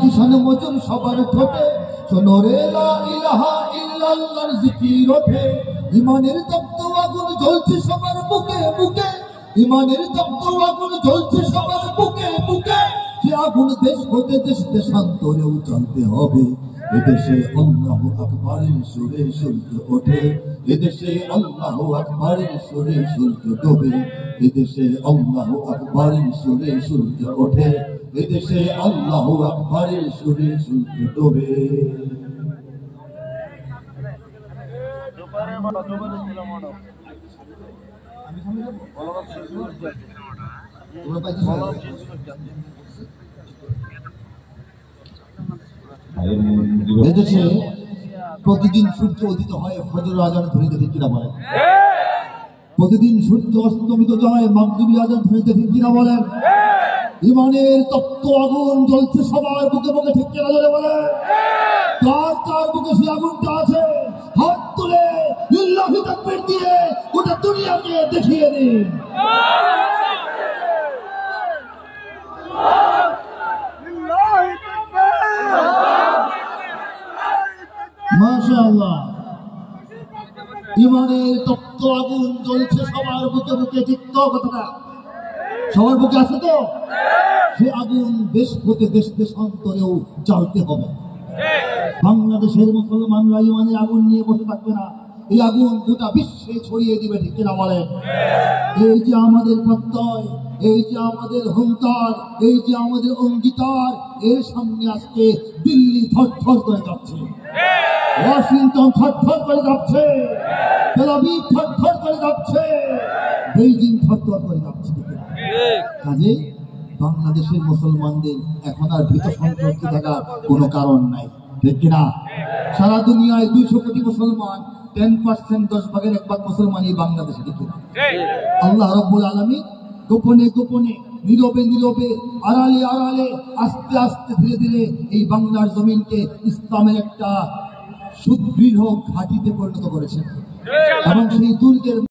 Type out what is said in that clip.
জিশান মজুর সবার ঠোঁটে শোনো রে লা ইলাহা ইল্লাল্লাহর জিকির ওঠে। ইমানের তপ্ত আগুন জ্বলছে সবার বুকে বুকে, ইমানের তপ্ত আগুন জ্বলছে সবার বুকে বুকে। সে আগুন দেশ হতে দেশ দেশান্তরেও জ্বলতে হবে। এদেশে আল্লাহু আকবারের সুরে সূর্য ওঠে, এদেশে আল্লাহু আকবারের সুরে সূর্য ডোবে। এদেশে আল্লাহু আকবারের সুরে সূর্য ওঠে, এদেশে আল্লাহু আকবারের সুরে সূর্য ডোবে। এদেশে প্রতিদিন সূর্য উদিত হয় ফজর আজান ধ্বনিতে, ঠিক কিনা বলেন? প্রতিদিন সূর্য অস্তমিত হয় মাগরিবি আজান ধ্বনিতে, ঠিক কিনা বলেন? ইমানের তপ্ত আগুন জ্বলছে সবার বুকে বুকে, ঠিক কিনা জোরে বলেন? কার কার বুকে সেই আগুনটা আছে হাত তুলে লিল্লাহি তাকবীর দিয়ে গোটা দুনিয়াকে দেখিয়ে দিন। মাশাআল্লাহ, ইমানের তপ্ত আগুন জ্বলছে সবার বুকে বুকে, ঠিক তো কথাটা? সবার বুকে আছে তো? সে আগুন দেশ হতে দেশ দেশান্তরেও জ্বলতে হবে। বাংলাদেশের মুসলমানরা ইমানের আগুন নিয়ে বসে থাকবে না, এই আগুন গোটা বিশ্বে ছড়িয়ে দিবে, ঠিক কিনা বলেন? এই যে আমাদের প্রত্যয়, এই যে আমাদের হুঙ্কার, এই যে আমাদের অঙ্গীকার, এর সামনে আজকে দিল্লি থরথর করে যাচ্ছে, ওয়াশিংটন থরথর করে যাচ্ছে, তেল আবিব থরথর করে যাচ্ছে, বেইজিং থরথর করে যাচ্ছে। কাজে বাংলাদেশের মুসলমানদের এখন আর ভীত সন্ত্রস্ত থাকার কোনো কারণ নাই, ঠিক কিনা? সারা দুনিয়ায় 200 কোটি মুসলমান, 10% 10 ভাগের 1 ভাগ মুসলমান এই বাংলাদেশে, ঠিক কিনা? আল্লাহ রাব্বুল আলামিন গোপনে গোপনে, নীরবে নীরবে, আড়ালে আড়ালে, আস্তে আস্তে, ধীরে ধীরে এই বাংলার জমিনকে ইসলামের একটা সুদৃঢ় ঘাঁটিতে পরিণত করেছেন এবং সেই দুর্গের